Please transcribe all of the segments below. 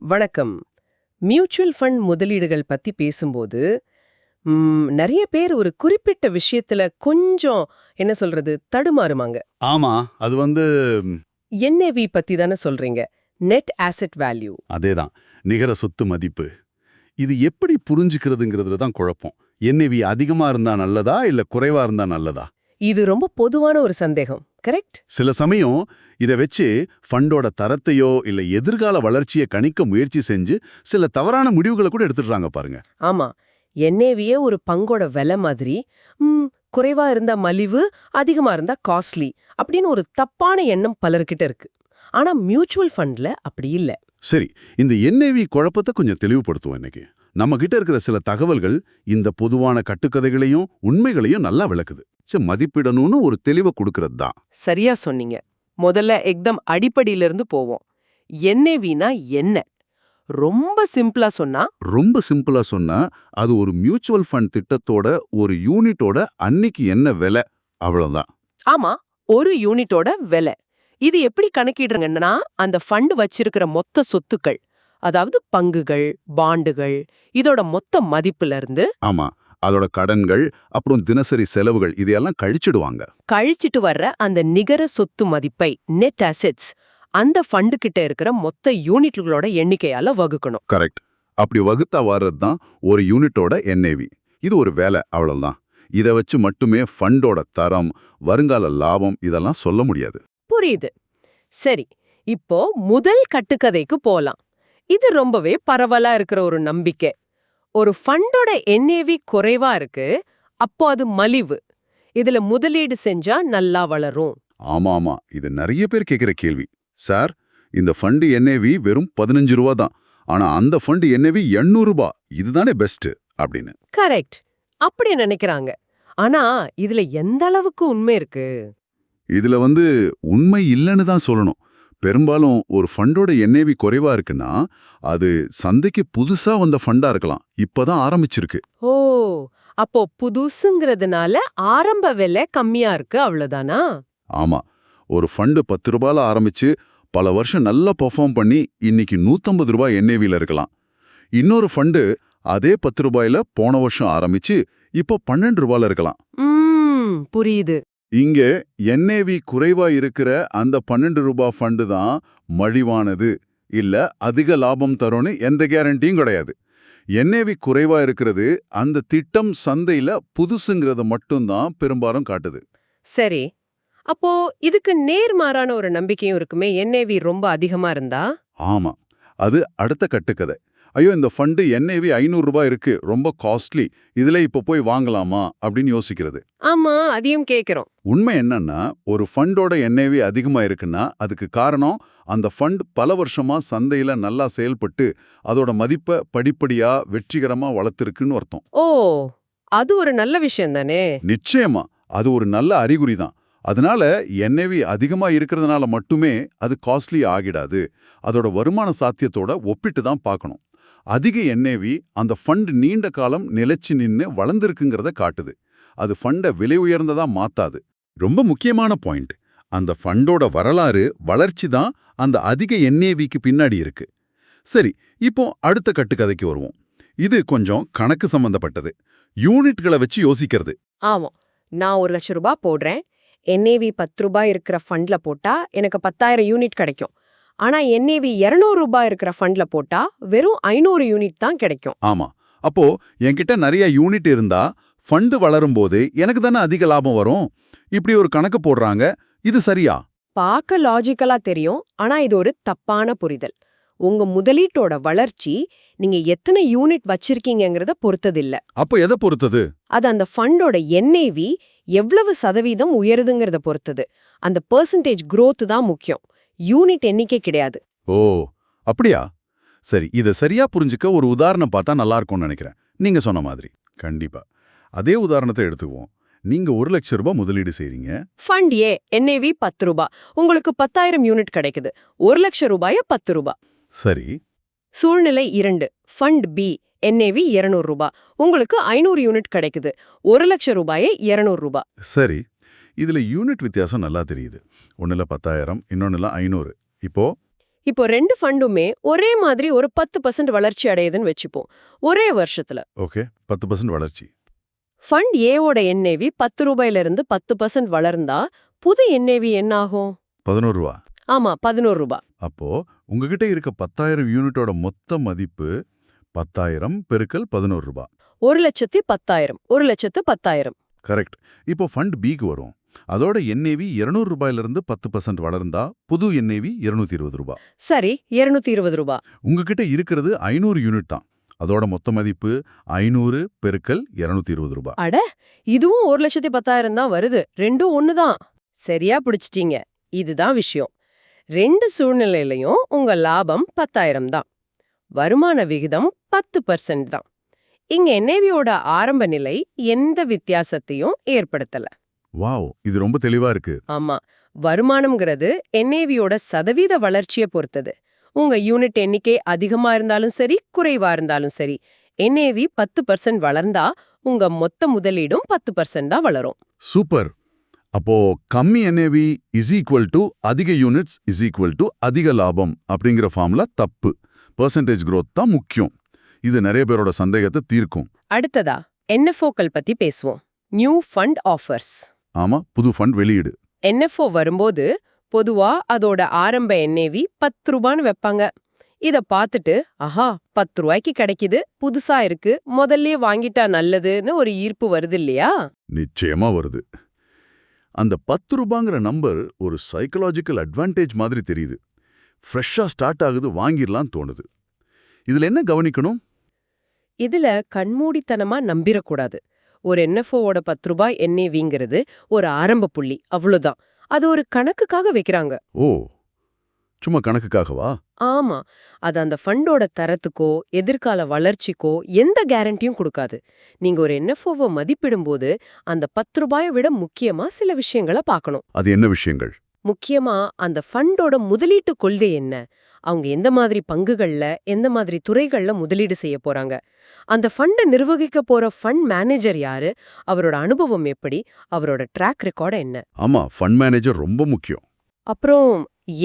வணக்கம். Mutual fund முதலீடுகள் பத்தி பேசும்போது, நெறைய பேர் ஒரு குறிப்பிட்ட விஷயத்துல கொஞ்சம் என்ன சொல்றது தடுமாறுமாங்க. ஆமா. அது என்ஏவி பத்தி தானே சொல்றீங்க. Net asset value. அதேதான். நிகர சொத்து மதிப்பு. இது எப்படி புரிஞ்சுக்கிறதுங்கிறதுல தான் குழப்பம். என்ஏவி அதிகமா இருந்தா நல்லதா, இல்ல குறைவா இருந்தா நல்லதா? இது ரொம்ப பொதுவான ஒரு சந்தேகம். கரெக்ட்? சில சமயம் இத வச்சு ஃபண்டோட தரத்தையோ இல்ல எதிர்கால வளர்ச்சியை கணிக்க முயற்சி செஞ்சு சில தவறான முடிவுகளை கூட எடுத்துடுறாங்க பாருங்க. ஆமா. என்ஏவியே ஒரு பங்கோட விலை மாதிரி, குறைவா இருந்தா மலிவு, அதிகமா இருந்தா காஸ்ட்லி அப்படின்னு ஒரு தப்பான எண்ணம் பலர்கிட்ட இருக்கு. ஆனா மியூச்சுவல் ஃபண்ட்ல அப்படி இல்ல. சரி, இந்த என்ஏவி குழப்பத்தை கொஞ்சம் தெளிவுபடுத்துவோம் இன்னைக்கு. நம்ம கிட்ட இருக்கிற சில தகவல்கள் இந்த பொதுவான கட்டுக்கதைகளையும் உண்மைகளையும் நல்லா விளக்குது. மதிப்பிடணும்னு ஒரு தெளிவை கொடுக்கறது தான். சரியா சொன்னீங்க. முதல்ல எக்தம் அடிப்படையிலிருந்து போவோம். என்ஏவினா என்ன? ரொம்ப சிம்பிளா சொன்னா அது ஒரு மியூச்சுவல் ஃபண்ட் திட்டத்தோட ஒரு யூனிட்டோட அன்னைக்கு என்ன விலை, அவ்வளவுதான். ஆமா, ஒரு யூனிட்டோட விலை. இது எப்படி கணக்கிடுறங்கன்னா, அந்த ஃபண்ட் வச்சிருக்கிற மொத்த சொத்துக்கள், அதாவது பங்குகள், பாண்டுகள், இதோட மொத்த மதிப்புல இருந்து ஆமா, அதோட கடன்கள் அப்புறம் தினசரி செலவுகள் இதையெல்லாம் கழிச்சிட்டு வர்ற அந்த நிகர சொத்து மதிப்பை, நெட் அசெட்ஸ், அந்த ஃபண்டு கிட்ட இருக்கிற மொத்த யூனிட்களோட எண்ணிக்கையால வகுக்கணும். கரெக்ட். அப்படி வகுத்தா வர்றது தான் ஒரு யூனிட்டோட என்ஏவி. இது ஒரு வேலை, அவ்வளவுதான். இதை வச்சு மட்டுமே ஃபண்டோட தரம், வருங்கால லாபம் இதெல்லாம் சொல்ல முடியாது. புரியுது. சரி, இப்போ முதல் கட்டுக்கதைக்கு போலாம். இது ரொம்பவே பரவலா இருக்கிற ஒரு நம்பிக்கை. ஒரு ஃபண்டோட என்ஏவி குறைவா இருக்கு, அப்போ அது மலிவு. இதுல முதலீடு செஞ்சா நல்லா வளரும். ஆமா, இது நிறைய பேர் கேட்கிற கேள்வி. சார், இந்த ஃபண்டு என்ஏவி வெறும் 15 ரூபா தான், ஆனா அந்த ஃபண்டு என்ஏவி 800 ரூபாய், இதுதானே பெஸ்ட் அப்படின்னு. கரெக்ட், அப்படி நினைக்கிறாங்க. ஆனா இதுல எந்த அளவுக்கு உண்மை இருக்கு? இதுல உண்மை இல்லைன்னு தான் சொல்லணும். பெரும்பாலும் ஒரு ஃபண்டோட என்ஏவி குறைவா இருக்குன்னா அது சந்தைக்கு புதுசா வந்த ஃபண்டா இருக்கலாம், இப்பதான் ஆரம்பிச்சிருக்கு. ஓ, அப்போ புதுசுங்கிறதுனால ஆரம்ப விலை கம்மியா இருக்கு, அவ்வளவுதானா? ஆமா, ஒரு ஃபண்டு 10 ரூபாயில ஆரம்பிச்சு பல வருஷம் நல்லா பெர்ஃபார்ம் பண்ணி இன்னைக்கு 150 ரூபாய் என்ஏவில இருக்கலாம். இன்னொரு ஃபண்டு அதே 10 ரூபாயில போன வருஷம் ஆரம்பிச்சு இப்போ 12 ரூபாயில இருக்கலாம். புரியுது. இங்க என்ஏவி குறைவா இருக்கிற அந்த 12 ரூபாய் ஃபண்டு தான் மலிவானது, இல்ல அதிக லாபம் தரும்னு எந்த கேரண்டியும் கிடையாது. என்ஏவி குறைவா இருக்கிறது அந்த திட்டம் சந்தையில புதுசுங்கிறத மட்டும்தான் பெரும்பாலும் காட்டுது. சரி, அப்போ இதுக்கு நேர்மாறான ஒரு நம்பிக்கையும் இருக்குமே, என்ஏவி ரொம்ப அதிகமா இருந்தா? ஆமா, அது அடுத்த கட்டுக்கதை. ஐயோ, இந்த ஃபண்டு என்ஏவி 500 ரூபாய் இருக்கு, ரொம்ப காஸ்ட்லி, இதுல இப்ப போய் வாங்கலாமா அப்படின்னு யோசிக்கிறது. ஆமா, அதையும் கேக்குறோம். உண்மை என்னன்னா, ஒரு ஃபண்டோட என்ஏவி அதிகமா இருக்குன்னா அதுக்கு காரணம் அந்த ஃபண்ட் பல வருஷமா சந்தையில நல்லா செயல்பட்டு அதோட மதிப்பை படிப்படியா வெற்றிகரமா வளர்த்திருக்குன்னு அர்த்தம். ஓ, அது ஒரு நல்ல விஷயம் தானே. நிச்சயமா, அது ஒரு நல்ல அறிகுறி தான். அதனால என்ஏவி அதிகமா இருக்கிறதுனால மட்டுமே அது காஸ்ட்லி ஆகிடாது. அதோட வருமான சாத்தியத்தோட ஒப்பிட்டு தான் பார்க்கணும். அதிக என்ஏவி அந்த ஃபண்ட் நீண்ட காலம் நிலைச்சு நின்னு வளர்ந்திருக்குங்கிறத காட்டுது. அது ஃபண்டை விலை உயர்ந்ததா மாத்தாது. ரொம்ப முக்கியமான பாயிண்ட். அந்த ஃபண்டோட வரலாறு, வளர்ச்சி தான் அந்த அதிக என்ஏவிக்கு பின்னாடி இருக்கு. சரி, இப்போ அடுத்த கட்டுக்கதைக்கு வருவோம். இது கொஞ்சம் கணக்கு சம்பந்தப்பட்டது. யூனிட்களை வச்சு யோசிக்கிறது. ஆமா, நான் 1 லட்சம் ரூபாய் போடுறேன். என்ஏவி 10 ரூபாய் இருக்கிற ஃபண்ட்ல போட்டா எனக்கு 10,000 யூனிட் கிடைக்கும். ஆனா என்ஏவி 200 ரூபாய் இருக்கிற ஃபண்ட்ல போட்டா வெறும் 500 யூனிட் தான் கிடைக்கும். ஆமா, அப்போ என்கிட்ட நிறைய யூனிட் இருந்தா ஃபண்டு வளரும் போது எனக்கு தானே அதிக லாபம் வரும். இப்படி ஒரு கணக்கு போடுறாங்க. இது சரியா? பார்க்க லாஜிக்கலா தெரியும், ஆனா இது ஒரு தப்பான புரிதல். உங்க முதலீட்டோட வளர்ச்சி நீங்க எத்தனை யூனிட் வச்சிருக்கீங்கங்கறத பொறுத்ததில்ல. அப்போ எதை பொறுத்தது? அது அந்த ஃபண்டோட என்ஏவி எவ்வளவு சதவீதம் உயருதுங்கிறத பொறுத்தது. அந்த பெர்சன்டேஜ் growth தான் முக்கியம், யூனிட் எண்ணிக்கை கிடையாது. ஓ, அப்படியா? சரி, இதை சரியா புரிஞ்சுக்க ஒரு உதாரணம் பார்த்தா நல்லா இருக்கும்னு நினைக்கிறேன். நீங்க சொன்ன மாதிரி. கண்டிப்பா. அதே உதாரணத்தை எடுத்துக்குவோம். நீங்க 1 லட்சம் ரூபாய் முதலீடு செய்றீங்க. ஃபண்ட் ஏ என்ஏவி 10 ரூபாய், உங்களுக்கு 10,000 யூனிட் கிடைக்குது. 1 லட்சம் ரூபாய 10 ரூபாய். சரி. சூழ்நிலை 2, ஃபண்ட் பி என்ஏவி 200 ரூபாய், உங்களுக்கு 500 யூனிட் கிடைக்குது. 1 லட்சம் ரூபாய 200 ரூபாய். சரி, இதுல யூனிட் வித்தியாசம் நல்லா தெரியுது. ஒண்ணுல 10,000, இன்னொன்னுல 500. இப்போ இப்போ 2 ஃபண்டுமே ஒரே மாதிரி ஒரு 10% வளர்ச்சி அடையுதுன்னு வச்சுப்போம் ஒரே வருஷத்துல. ஓகே, 10% வளர்ச்சி. ஃபண்ட் ஏவோட என்ஏவி 10 ரூபாயில இருந்து 10% வளர்ந்தா புது என்ஏவி என்ன ஆகும்? 11 ரூபா. ஆமா, 11 ரூபாய். அப்போ உங்ககிட்ட இருக்க 10,000 யூனிட்டோட மொத்த மதிப்பு 10,000 பெருக்கல் 11 ரூபா. 1,10,000 1,10,000. கரெக்ட். இப்போ ஃபண்ட் பிக்கு வரும். அதோட என்ஏவி 200 ரூபாயிலிருந்து 10% வளர்ந்தா புது என்ஏவி 220 ரூபா. சரி, 220 ரூபாய். உங்ககிட்ட இருக்கிறது 500 யூனிட் தான். அதோட மொத்த மதிப்பு 500 பெருக்கல் 220 ரூபா. அட, இதுவும் 1,10,000 தான் வருது. ரெண்டும் ஒண்ணுதான். சரியா பிடிச்சிட்டீங்க. இதுதான் விஷயம். 2 சூழ்நிலையிலையும் உங்க லாபம் 10,000 தான். வருமான விகிதம் 10% தான். இங்க என்ஏவியோட ஆரம்ப நிலை எந்த வித்தியாசத்தையும் ஏற்படுத்தல. வாவ், இது ரொம்ப தெளிவா இருக்கு. ஆமா, வருமானம்ங்கிறது என்ஏவியோட சதவீத வளர்ச்சியை பொறுத்தது. உங்க யூனிட் எண்ணிக்கை அதிகமா இருந்தாலும் சரி, குறைவா இருந்தாலும் சரி, என்ஏவி 10% வளர்ந்தா உங்க மொத்த முதலீடும் 10% தான் வளரும். சூப்பர். அப்போ கம்மி என்ஏவி இஸ் ஈக்குவல் டு அதிக யூனிட்ஸ் இஸ் ஈக்குவல் டு அதிக லாபம் அப்படிங்கிற ஃபார்முலா தப்பு. பெர்சன்டேஜ் growth தான் முக்கியம். இது நிறைய பேரோட சந்தேகத்தை தீர்க்கும். அடுத்ததா என்எஃப்ஓக்கள் பத்தி பேசுவோம். New fund offers. ஆமா, புது ஃபண்ட் வெளியீடு. என்எஃப்ஓ வரும்போது பொதுவா அதோட ஆரம்ப என்ஏவி 10 ரூபான்னு வைப்பாங்க. இத பார்த்துட்டு, ஆஹா 10 ரூபாய்க்கு கிடைக்குது, புதுசா இருக்கு, முதல்லயே வாங்கிட்டா நல்லதுன்னு ஒரு ஈர்ப்பு வருது இல்லையா? நிச்சயமா வருது. அந்த 10 ரூபாங்கிற நம்பர் ஒரு சைக்கலாஜிக்கல் அட்வான்டேஜ் மாதிரி தெரியுது. ஃப்ரெஷ்ஷா ஸ்டார்ட் ஆகுது, வாங்கிடலாம் தோணுது. இதுல என்ன கவனிக்கணும்? இதுல கண்மூடித்தனமா நம்பிரக்கூடாது. ஒரு என்எஃப்ஓவோட 10 ரூபாய் என்ஏவிங்கிறது ஒரு ஆரம்ப புள்ளி, அவ்வளவுதான். அது ஒரு கணக்குக்காக வைக்கிறாங்க. ஓ, சும்மா கணக்குக்காகவா? ஆமா, அது அந்த ஃபண்டோட தரத்துக்கோ எதிர்கால வளர்ச்சிக்கோ எந்த கேரண்டியும் கொடுக்காது. நீங்க ஒரு என்எஃப்ஓவை மதிப்பிடும்போது அந்த 10 ரூபாயை விட முக்கியமா சில விஷயங்களை பார்க்கணும். அது என்ன விஷயங்கள்? முக்கியமா அந்த ஃபண்டோட முதலீட்டு கொள்கை என்ன, அவங்க எந்த மாதிரி பங்குகள்ல எந்த மாதிரி துறைகள்ல முதலீடு செய்ய போறாங்க, அந்த ஃபண்டை நிர்வகிக்க போற ஃபண்ட் மேனேஜர் யாரு, அவரோட அனுபவம் எப்படி, அவரோட ட்ராக் ரெக்கார்டு என்ன. ஆமா, ஃபண்ட் மேனேஜர் ரொம்ப முக்கியம். அப்புறம்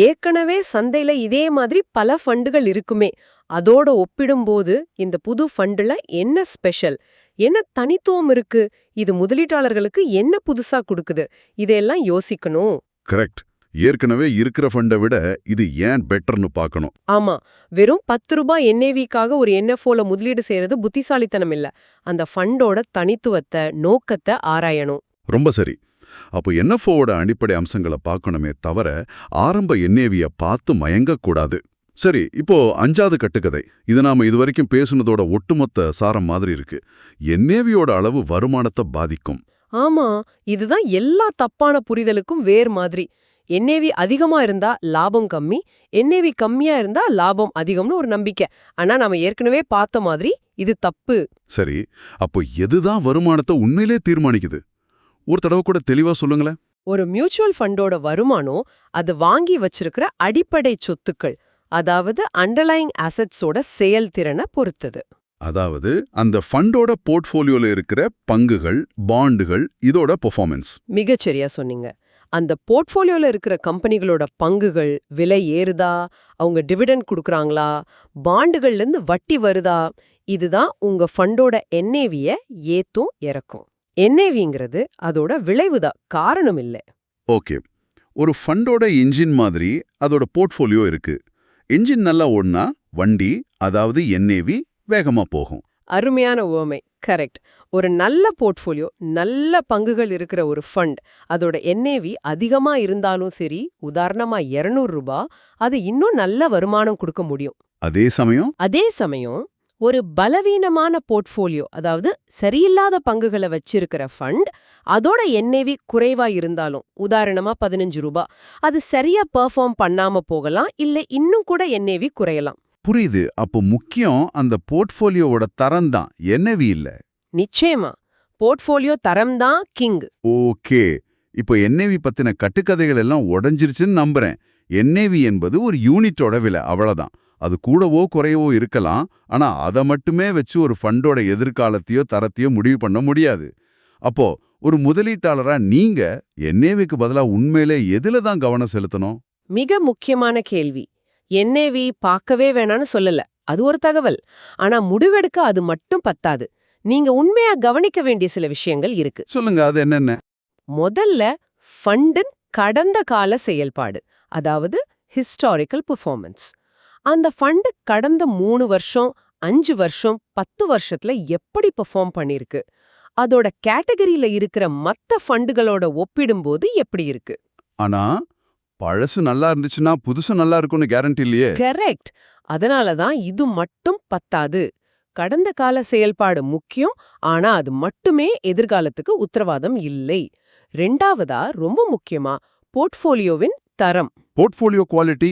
ஏற்கனவே சந்தையில இதே மாதிரி பல ஃபண்டுகள் இருக்குமே, அதோட ஒப்பிடும்போது இந்த புது ஃபண்டுல என்ன ஸ்பெஷல், என்ன தனித்துவம் இருக்கு, இது முதலீட்டாளர்களுக்கு என்ன புதுசா கொடுக்குது, இதெல்லாம் யோசிக்கணும். கரெக்ட். ஏற்கனவே இருக்கிற ஃபண்டை விட இது ஏன் பெட்டர்னு பார்க்கணும். ஆமா, வெறும் 10 ரூபாய் என்ஏவிக்காக ஒரு என்எஃப்ஓல முதலீடு செய்யறது புத்திசாலித்தனம் இல்ல. அந்த ஃபண்டோட தனித்துவத்தை, நோக்கத்தை ஆராயணும். ரொம்ப சரி. அப்போ என்எஃப்ஓவோட அடிப்படை அம்சங்களை பார்க்கணுமே தவிர ஆரம்ப என்ஏவியை பார்த்து மயங்கக்கூடாது. சரி, இப்போ 5வது கட்டுக்கதை. இது நாம இதுவரைக்கும் பேசுனதோட ஒட்டுமொத்த சாரம் மாதிரி இருக்கு. என்ஏவியோட அளவு வருமானத்தை பாதிக்கும். ஆமா, இதுதான் எல்லா தப்பான புரிதலுக்கும் வேர் மாதிரி. என்ஏவி அதிகமா இருந்தா லாபம் கம்மி, என்ஏவி கம்மியா இருந்தா லாபம் அதிகம்னு ஒரு நம்பிக்கை. ஆனா நாம ஏற்கனவே பார்த்த மாதிரி இது தப்பு. சரி, அப்போ எதுதான் வருமானத்தை உண்மையிலே தீர்மானிக்குது? ஒரு தடவை கூட தெளிவா சொல்லுங்களேன். ஒரு மியூச்சுவல் ஃபண்டோட வருமானம் அது வாங்கி வச்சிருக்கிற அடிப்படை சொத்துக்கள், அதாவது அண்டர்லைங் அசெட்ஸோட செயல்திறனை பொறுத்தது. அதாவது அந்த ஃபண்டோட போர்ட்ஃபோலியோல இருக்கிற பங்குகள், பாண்டுகள், இதோட பெர்ஃபார்மன்ஸ். மிகச்சரியா சொன்னீங்க. அந்த போர்ட்ஃபோலியோல இருக்கிற கம்பெனிகளோட பங்குகள் விலை ஏறுதா, அவங்க டிவிடெண்ட் கொடுக்கறாங்களா, பாண்டுகள்ல இருந்து வட்டி வருதா, இதுதான் உங்க ஃபண்டோட என்ஏவிய ஏத்தும் இறக்கும். என்ஏவிங்கிறது அதோட விளைவுதான், காரணம் இல்ல. ஓகே, ஒரு ஃபண்டோட இன்ஜின் மாதிரி அதோட போர்ட்ஃபோலியோ இருக்கு. இன்ஜின் நல்லா ஓடுனா வண்டி, அதாவது என்ஏவி வேகமா போகும். அருமையான உவமை, கரெக்ட். ஒரு நல்ல போர்ட்ஃபோலியோ, நல்ல பங்குகள் இருக்கிற ஒரு ஃபண்ட், அதோட என்ஏவி அதிகமா இருந்தாலும் சரி, உதாரணமா 200 ரூபாய், அது இன்னும் நல்ல வருமானம் கொடுக்க முடியும். அதே சமயம் ஒரு பலவீனமான போர்ட்ஃபோலியோ, அதாவது சரியில்லாத பங்குகளை வச்சிருக்கிற ஃபண்ட், அதோட என்ஏவி குறைவா இருந்தாலும், உதாரணமா 15 ரூபாய், அது சரியா பெர்ஃபார்ம் பண்ணாம போகலாம், இல்ல இன்னும் கூட என்ஏவி குறையலாம். புரியுது. அப்போ முக்கியம் அந்த போர்ட்ஃபோலியோவோட தரம் தான், என்ஏவி இல்ல. நிச்சயமா, போர்ட்ஃபோலியோ தரம் தான் கிங். ஓகே, இப்போ என்ஏவி பத்தின கட்டுக்கதைகள் எல்லாம் உடைஞ்சிருச்சுன்னு நம்புறேன். என்ஏவி என்பது ஒரு யூனிட்டோட விலை, அவ்வளவுதான். அது கூடவோ குறையவோ இருக்கலாம். ஆனா அதை மட்டுமே வச்சு ஒரு ஃபண்டோட எதிர்காலத்தையோ தரத்தையோ முடிவு பண்ண முடியாது. அப்போ ஒரு முதலீட்டாளரா நீங்க என்ஏவிக்கு பதிலா உண்மையிலே எதுல தான் கவனம் செலுத்தணும்? மிக முக்கியமான கேள்வி. NAV பார்க்கவே வேணான்னு சொல்லல, அது ஒரு தகவல். ஆனா முடிவெடுக்க அது மட்டும் பத்தாது. நீங்க உண்மையா கவனிக்க வேண்டிய சில விஷயங்கள் இருக்கு. சொல்லுங்க, அது என்னென்ன? முதல்ல ஃபண்டின் கடந்த கால செயல்பாடு, அதாவது ஹிஸ்டாரிக்கல் பெர்ஃபார்மன்ஸ். அந்த ஃபண்ட் கடந்த 3 வருஷம், 5 வருஷம், 10 வருஷத்துல எப்படி பெர்ஃபார்ம் பண்ணிருக்கு, அதோட கேட்டகரியில இருக்கிற மத்த ஃபண்டுகளோட ஒப்பிடும்போது எப்படி இருக்கு. ஆனா பழசு நல்லா இருந்துச்சுன்னா புதுசு நல்லா இருக்கும்னு கேரண்டி இல்லையே. கரெக்ட். அதனால தான் இது மட்டும் பத்தாது. கடந்த கால செயல்பாடு முக்கியம், ஆனா அது மட்டுமே எதிர்காலத்துக்கு உத்தரவாதம் இல்லை. ரெண்டாவதா, ரொம்ப முக்கியமா, போர்ட்ஃபோலியோவின் தரம். போர்ட்ஃபோலியோ குவாலிட்டி,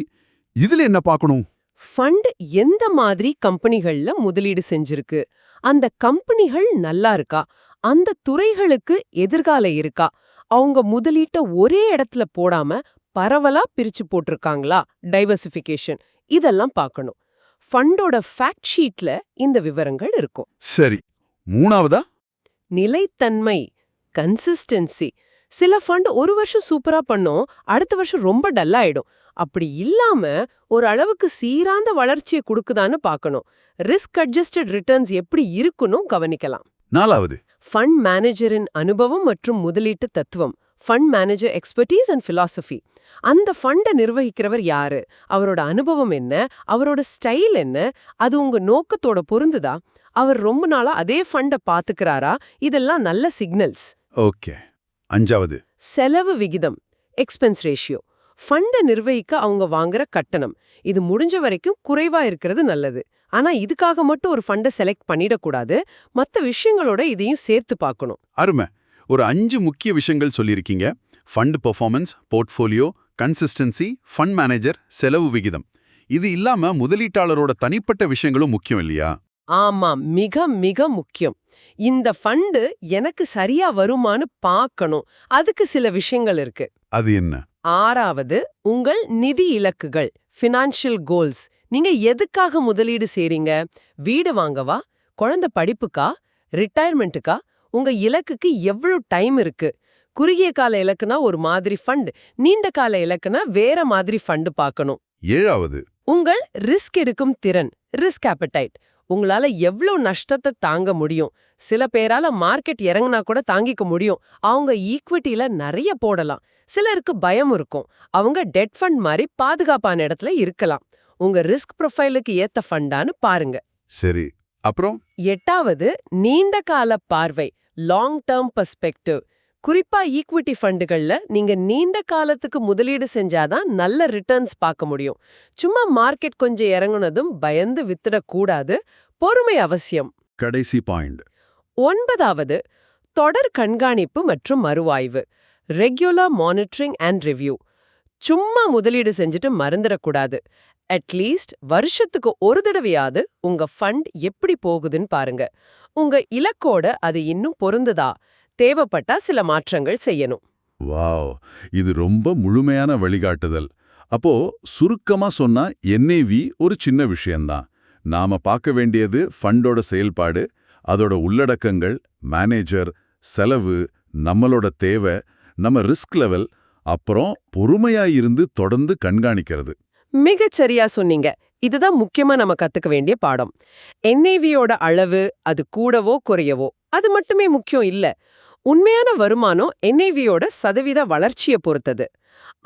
இதுல என்ன பார்க்கணும்? ஃபண்ட் எந்த மாதிரி கம்பெனிகள்ல முதலீடு செஞ்சிருக்கு, அந்த கம்பெனிகள் நல்லா இருக்கா, அந்த துறைகளுக்கு எதிர்காலம் இருக்கா, அவங்க முதலீட்ட ஒரே இடத்துல போடாம பரவலா பிரிச்சு போட்டிருக்காங்களா, டைவர்சிஃபிகேஷன், இதெல்லாம் பார்க்கணும். ஃபண்டோட ஃபேக்ட் ஷீட்ல இந்த விவரங்கள் இருக்கும். சரி, மூணாவதா? நிலைத்தன்மை, கன்சிஸ்டன்சி. சில ஃபண்ட் ஒரு வருஷம் சூப்பரா பண்ணோம், அடுத்த வருஷம் ரொம்ப டல் ஆயிடும். அப்படி இல்லாம ஒரு அளவுக்கு சீராந்த வளர்ச்சியை கொடுக்குதான்னு பார்க்கணும். ரிஸ்க் அட்ஜஸ்டட் ரிட்டர்ன்ஸ் எப்படி இருக்குன்னு கவனிக்கலாம். நாலாவது, ஃபண்ட் மேனேஜரின் அனுபவம் மற்றும் முதலீட்டு தத்துவம். Fund manager expertise and philosophy. அந்த ஃபண்டை நிர்வகிக்கிறவர் யாரு, அவரோட அனுபவம் என்ன, அவரோட ஸ்டைல் என்ன, அது உங்க நோக்கத்தோட பொருந்துதா, அவர் ரொம்ப நாளா அதே ஃபண்டை பாத்துக்கிறாரா, இதெல்லாம் நல்ல சிக்னல்ஸ். ஓகே. அஞ்சாவது, செலவு விகிதம், எக்ஸ்பென்ஸ் ரேஷியோ. ஃபண்டை நிர்வகிக்க அவங்க வாங்குற கட்டணம், இது முடிஞ்ச வரைக்கும் குறைவா இருக்கிறது நல்லது. ஆனா இதுக்காக மட்டும் ஒரு ஃபண்டை செலக்ட் பண்ணிடக்கூடாது, மத்த விஷயங்களோட இதையும் சேர்த்து பார்க்கணும். அருமை. ஒரு 5 முக்கிய விஷயங்கள் சொல்லியிருக்கீங்க. Fund performance, portfolio, consistency, fund manager, செலவு விகிதம். இது இல்லாம முதலீட்டாளரோட தனிப்பட்ட விஷயங்களும் முக்கியம் இல்லையா? ஆமா, மிக மிக முக்கியம். இந்த ஃபண்டு எனக்கு சரியா வருமானு பார்க்கணும், அதுக்கு சில விஷயங்கள் இருக்கு. அது என்ன? ஆறாவது, உங்கள் நிதி இலக்குகள், ஃபினான்ஷியல் கோல்ஸ். நீங்க எதுக்காக முதலீடு செய்றீங்க? வீடு வாங்கவா, குழந்தை படிப்புக்கா, ரிட்டையர்மெண்ட்டுக்கா? உங்க இலக்குக்கு எவ்வளவு டைம் இருக்கு? குறுகிய கால இலக்குனா ஒரு மாதிரி ஃபண்ட், நீண்ட கால இலக்குனா வேற மாதிரி ஃபண்ட் பார்க்கணும். ஏழாவது, உங்கள் ரிஸ்க் எடுக்கும் திறன், ரிஸ்க் appetite. உங்களால எவ்ளோ நஷ்டத்தை தாங்க முடியும்? சில பேரால மார்க்கெட் இறங்குனா கூட தாங்கிக்க முடியும், அவங்க ஈக்விட்டில நிறைய போடலாம். சிலருக்கு பயம் இருக்கும், அவங்க டெட் ஃபண்ட் மாதிரி பாதுகாப்பான இடத்துல இருக்கலாம். உங்க ரிஸ்க் ப்ரொஃபைலுக்கு ஏத்த ஃபண்டான்னு பாருங்க. சரி. அப்புறம் எட்டாவது, நீண்ட கால பார்வை, லாங் டேர்ம் பெர்ஸ்பெக்டிவ். குறிப்பா ஈக்விட்டி ஃபண்டுகள்ல நீங்க நீண்ட காலத்துக்கு முதலீடு செஞ்சாதான் நல்ல ரிட்டர்ன்ஸ் பார்க்க முடியும். சும்மா மார்க்கெட் கொஞ்சம் இறங்குனதும் பயந்து வித்துடக்கூடாது, பொறுமை அவசியம். கடைசி பாயிண்ட். ஒன்பதாவது, தொடர் கண்காணிப்பு மற்றும் மறுஆய்வு, ரெகுலர் மானிட்டரிங் அண்ட் ரிவ்யூ. சும்மா முதலீடு செஞ்சுட்டு மறந்துடக்கூடாது. அட்லீஸ்ட் வருஷத்துக்கு ஒரு தடவையாவது உங்க ஃபண்ட் எப்படி போகுதுன்னு பாருங்க. உங்க இலக்கோட அது இன்னும் பொருந்துதா, தேவைப்பட்டா சில மாற்றங்கள் செய்யணும். வாவ், இது ரொம்ப முழுமையான வழிகாட்டுதல். அப்போ சுருக்கமா சொன்னா NAV ஒரு சின்ன விஷயம்தான். நாம பார்க்க வேண்டியது ஃபண்டோட செயல்பாடு, அதோட உள்ளடக்கங்கள், மேனேஜர், செலவு, நம்மளோட தேவை, நம்ம ரிஸ்க் லெவல், அப்புறம் பொறுமையா இருந்து தொடர்ந்து கண்காணிக்கிறது. மிகச்சரியா சொன்னீங்க. இதுதான் முக்கியமா நம்ம கத்துக்க வேண்டிய பாடம். NAVயோட அளவு, அது கூடவோ குறையவோ, அது மட்டுமே முக்கியம் இல்ல. உண்மையான வருமானம் NAVயோட சதவீத வளர்ச்சியை பொறுத்தது.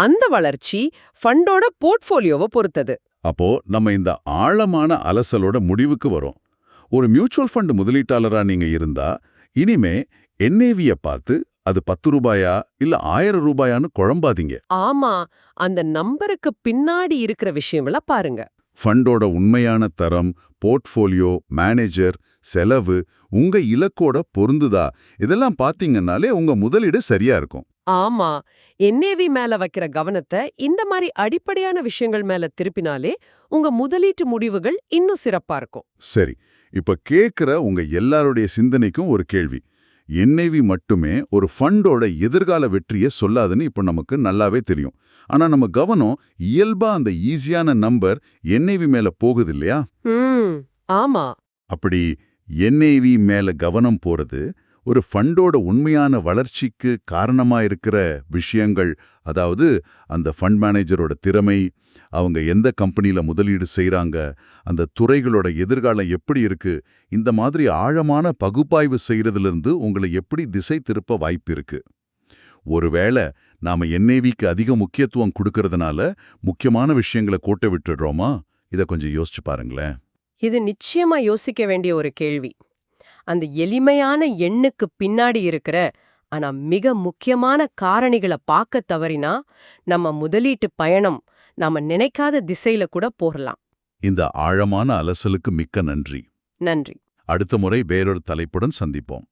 அந்த வளர்ச்சி ஃபண்டோட போர்ட்ஃபோலியோவை பொறுத்தது. அப்போ நம்ம இந்த ஆழமான அலசலோட முடிவுக்கு வரோம். ஒரு மியூச்சுவல் ஃபண்ட் முதலீட்டாளரா நீங்க இருந்தா இனிமே NAVய பார்த்து அது 10 ரூபாயா இல்ல 1000 ரூபாயான்னு குழம்பாதீங்க. ஆமா, அந்த நம்பருக்கு பின்னாடி இருக்கிற விஷயமெல்லாம் பாருங்க. ஃபண்டோட உண்மையான தரம், போர்ட்ஃபோலியோ, மேனேஜர், செலவு, உங்க இலக்கோட பொருந்துதா, இதெல்லாம் பாத்தீங்கன்னாலே உங்க முதலீடு சரியா இருக்கும். ஆமா, NAV மேல வைக்கிற கவனத்தை இந்த மாதிரி அடிப்படையான விஷயங்கள் மேல திருப்பினாலே உங்க முதலீட்டு முடிவுகள் இன்னும் சிறப்பா இருக்கும். சரி, இப்ப கேக்குற உங்க எல்லாருடைய சிந்தனைக்கும் ஒரு கேள்வி. NAV மட்டுமே ஒரு ஃபண்டோட எதிர்கால வெற்றியை சொல்லாதுன்னு இப்ப நமக்கு நல்லாவே தெரியும். ஆனா நம்ம கவனம் இயல்பா அந்த ஈஸியான நம்பர் NAV மேல போகுது இல்லையா? ஆமா. அப்படி NAV மேல கவனம் போறது ஒரு ஃபண்டோட உண்மையான வளர்ச்சிக்கு காரணமா இருக்கிற விஷயங்கள், அதாவது அந்த ஃபண்ட் மேனேஜரோட திறமை, அவங்க எந்த கம்பெனில முதலீடு செய்றாங்க, அந்த துறைகளோட எதிர்காலம் எப்படி இருக்கு, இந்த மாதிரி ஆழமான பகுப்பாய்வு செய்யறதிலிருந்து உங்களை எப்படி திசை திருப்ப வாய்ப்பு இருக்கு. ஒருவேளை நாம NAVக்கு அதிக முக்கியத்துவம் கொடுக்கறதுனால முக்கியமான விஷயங்களை கோட்டை விட்டுடுறோமா? இத கொஞ்சம் யோசிச்சு பாருங்களேன். இது நிச்சயமா யோசிக்க வேண்டிய ஒரு கேள்வி. அந்த எளிமையான எண்ணுக்கு பின்னாடி இருக்கிற ஆனா மிக முக்கியமான காரணிகளை பார்க்க தவறினா நம்ம முதலீட்டு பயணம் நாம நினைக்காத திசையில கூட போகலாம். இந்த ஆழமான அலசலுக்கு மிக்க நன்றி. நன்றி. அடுத்த முறை வேறொரு தலைப்புடன் சந்திப்போம்.